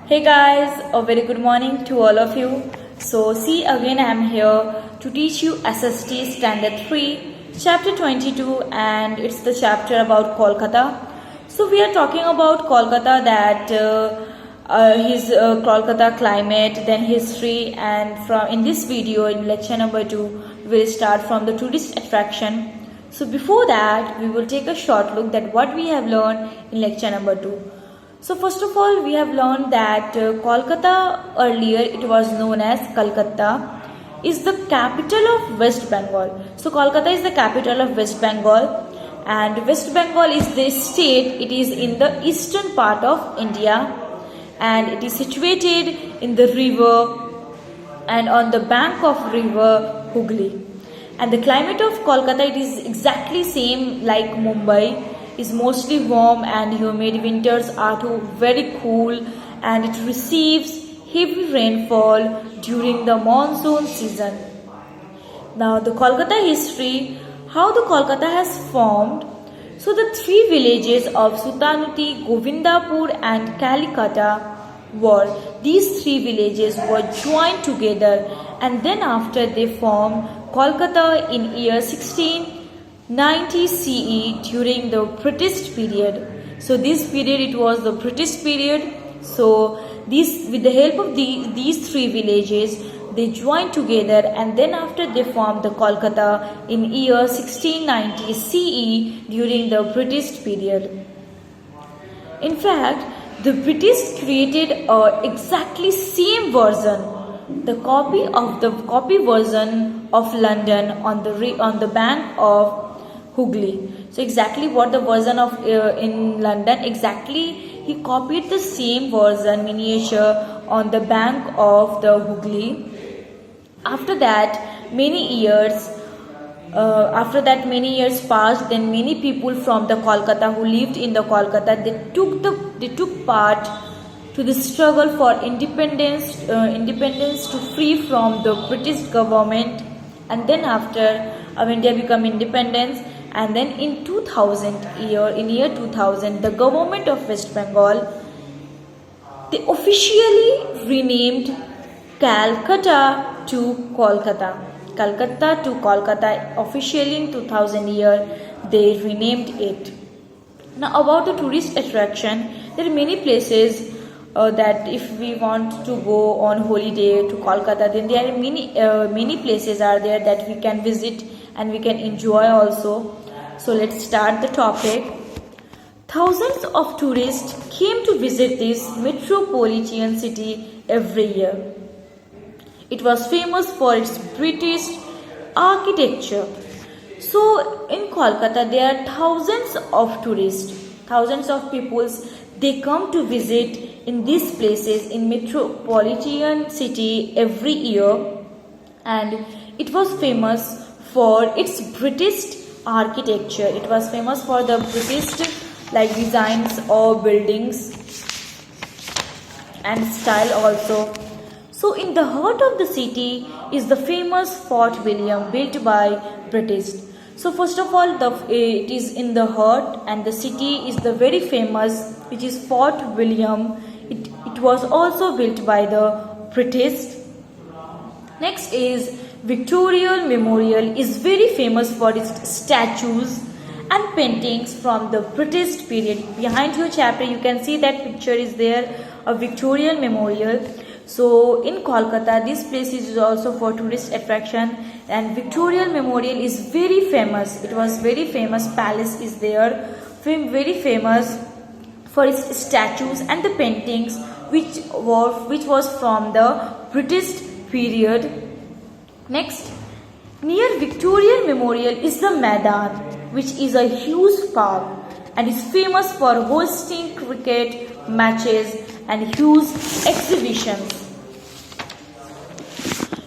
Hey guys, a very good morning to all of you. So, see again, I am here to teach you SST Standard 3, Chapter 22, and it's the chapter about Kolkata. So, we are talking about Kolkata, that his Kolkata climate, then history, and from in this video, in lecture number 2, we will start from the tourist attraction. So, before that, we will take a short look at what we have learned in lecture number 2. So first of all, we have learned that Kolkata, earlier it was known as Calcutta, is the capital of West Bengal. So Kolkata is the capital of West Bengal, and West Bengal is the state. It is in the eastern part of India, and it is situated in the river and on the bank of river Hooghly. And the climate of Kolkata, it is exactly same like Mumbai, is mostly warm and humid. Winters are too very cool, and it receives heavy rainfall during the monsoon season. Now the Kolkata history, how the Kolkata has formed. So the three villages of Sutanuti, Govindapur and Kalikata these three villages were joined together, and then after they formed Kolkata in year 1690 CE during the British period. So this period, it was the British period. So these, with the help of these three villages, they joined together, and then after they formed the Kolkata in year 1690 CE during the British period. In fact, the British created exactly same version, the copy version of London on the bank of Hooghly. So exactly what the version of in London, exactly he copied the same version miniature on the bank of the Hooghly. After that many years passed, then many people from the Kolkata who lived in the Kolkata, they took part to the struggle for independence to free from the British government. And then after India became independence, and then in year 2000, the government of West Bengal, they officially renamed Calcutta to Kolkata. Calcutta to Kolkata, officially in 2000 year they renamed it. Now about the tourist attraction, there are many places that if we want to go on holiday to Kolkata, then there are many places are there that we can visit and we can enjoy also. So let's start the topic. Thousands of tourists came to visit this metropolitan city every year. It was famous for its British architecture. So in Kolkata, there are thousands of tourists, thousands of peoples. They come to visit in these places in metropolitan city every year, and it was famous for its British architecture. It was famous for the British designs or buildings and style also. So in the heart of the city is the famous Fort William, built by British. So first of all, it is in the heart, and the city is the very famous, which is Fort William. It was also built by the British. Next is Victoria Memorial, is very famous for its statues and paintings from the British period. Behind your chapter, you can see that picture is there, a Victoria Memorial. So in Kolkata, this place is also for tourist attraction, and Victoria Memorial is very famous. It was very famous. Palace is there, very famous for its statues and the paintings, which was from the British period. Next, near Victoria Memorial is the Maidan, which is a huge park and is famous for hosting cricket matches and huge exhibitions.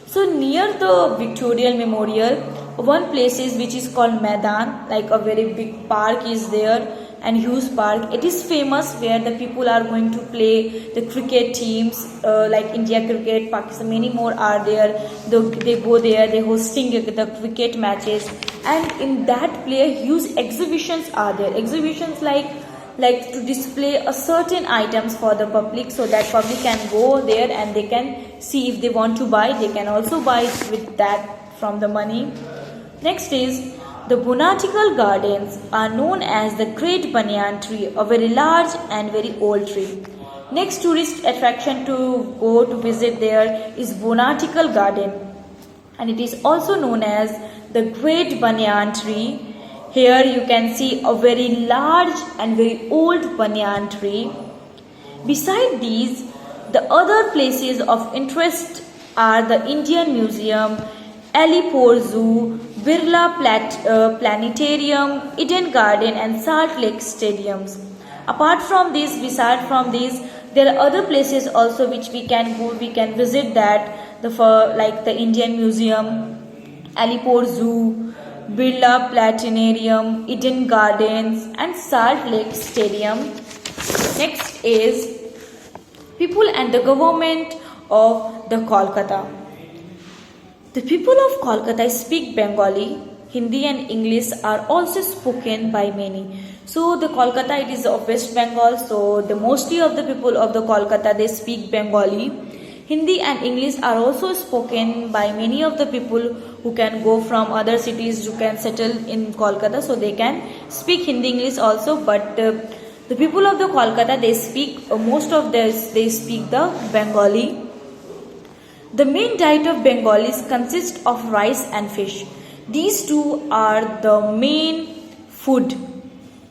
So near the Victoria Memorial, one place is which is called Maidan, like a very big park is there and huge park. It is famous where the people are going to play the cricket teams like India cricket, Pakistan, many more are there. They go there, they hosting the cricket matches, and in that play huge exhibitions are there. Exhibitions like like to display a certain items for the public, so that public can go there and they can see. If they want to buy, they can also buy with that from the money. Next is the botanical gardens are known as the Great Banyan Tree, a very large and very old tree. Next tourist attraction to go to visit there is Botanical Garden, and it is also known as the Great Banyan Tree. Here you can see a very large and very old banyan tree. Beside these, the other places of interest are the Indian Museum, Alipore Zoo, Birla Planetarium, Eden Garden and Salt Lake Stadiums. Apart from this, beside from these, there are other places also which we can go, we can visit that, like the Indian Museum, Alipore Zoo, Birla Planetarium, Eden Gardens and Salt Lake Stadium. Next is people and the government of the Kolkata. The people of Kolkata speak Bengali. Hindi and English are also spoken by many. So the Kolkata, it is of West Bengal, so the mostly of the people of the Kolkata, they speak Bengali. Hindi and English are also spoken by many of the people who can go from other cities who can settle in Kolkata, so they can speak Hindi English also. But the people of the Kolkata, they speak most of this, they speak the Bengali. The main diet of Bengalis consists of rice and fish. These two are the main food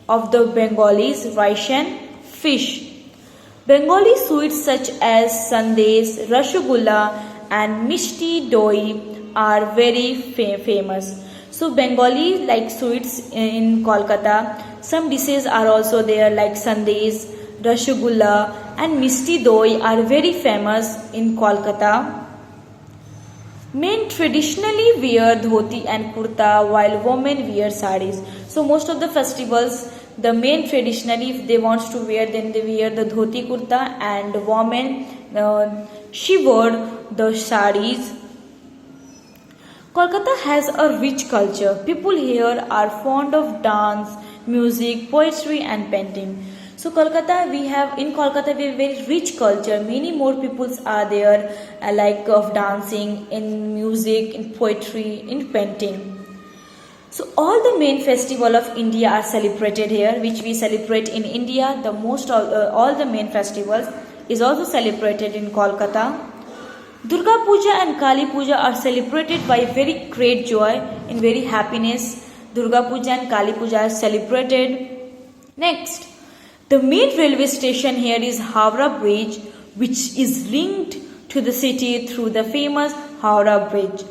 of the Bengalis, rice and fish. Bengali sweets such as sandesh, rasgulla and mishti doi are very famous. So Bengali like sweets in Kolkata, some dishes are also there like sandesh, rasgulla and mishti doi are very famous in Kolkata. Men traditionally wear dhoti and kurta while women wear saris. So most of the festivals, the men traditionally, if they want to wear, then they wear the dhoti kurta, and women, she wore the saris. Kolkata has a rich culture. People here are fond of dance, music, poetry and painting. So Kolkata, we have a very rich culture. Many more peoples are there like of dancing, in music, in poetry, in painting. So all the main festival of India are celebrated here, which we celebrate in India. The most of all the main festivals is also celebrated in Kolkata. Durga Puja and Kali Puja are celebrated by very great joy, in very happiness. Durga Puja and Kali Puja are celebrated. Next, the main railway station here is Howrah Bridge, which is linked to the city through the famous Howrah Bridge.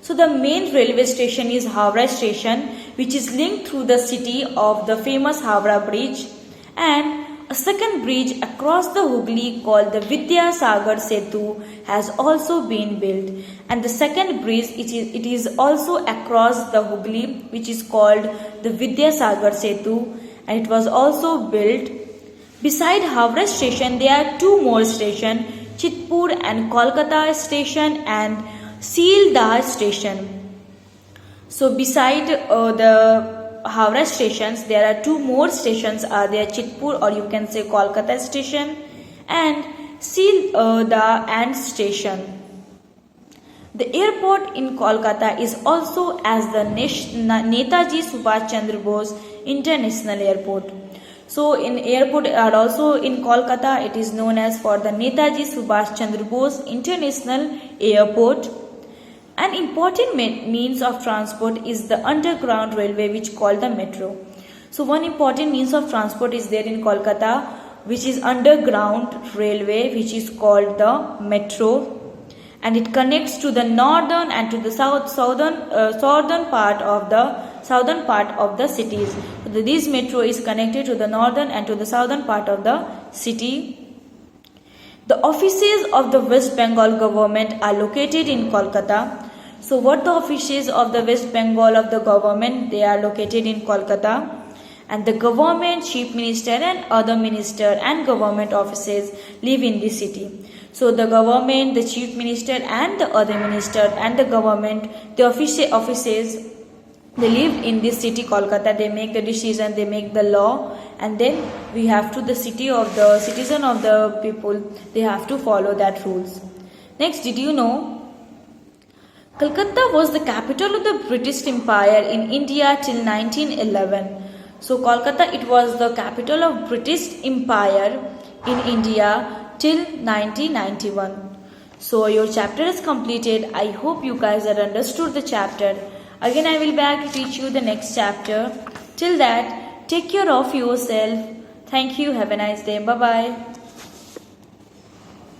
So the main railway station is Howrah Station, which is linked through the city of the famous Howrah Bridge, and a second bridge across the Hooghly called the Vidya Sagar Setu has also been built. And the second bridge, it is also across the Hooghly, which is called the Vidya Sagar Setu, and it was also built. Beside Howrah Station, there are two more stations, Chitpur and Kolkata Station and Sealdah Station. So beside the Howrah stations, there are two more stations are there, Chitpur or you can say Kolkata Station and Sealdah and Station. The airport in Kolkata is also as the Netaji Subhash Chandra Bose International Airport. So in airport are also in Kolkata, it is known as for the Netaji Subhash Chandra Bose International Airport. An important means of transport is the underground railway, which called the metro. So one important means of transport is there in Kolkata, which is underground railway, which is called the metro, and it connects to the northern and to the southern part of the cities. So this metro is connected to the northern and to the southern part of the city. The offices of the West Bengal government are located in Kolkata. So what the offices of the West Bengal of the government, they are located in Kolkata, and the government, chief minister and other minister and government offices live in this city. So the government, the chief minister and the other minister and the government, the offices, they live in this city Kolkata. They make the decision, they make the law, and then we have to the citizen of the people, they have to follow that rules. Next, did you know Calcutta was the capital of the British Empire in India till 1911. So Kolkata, it was the capital of British Empire in India till 1991. So your chapter is completed. I hope you guys have understood the chapter. Again, I will be back to teach you the next chapter. Till that, take care of yourself. Thank you. Have a nice day. Bye bye.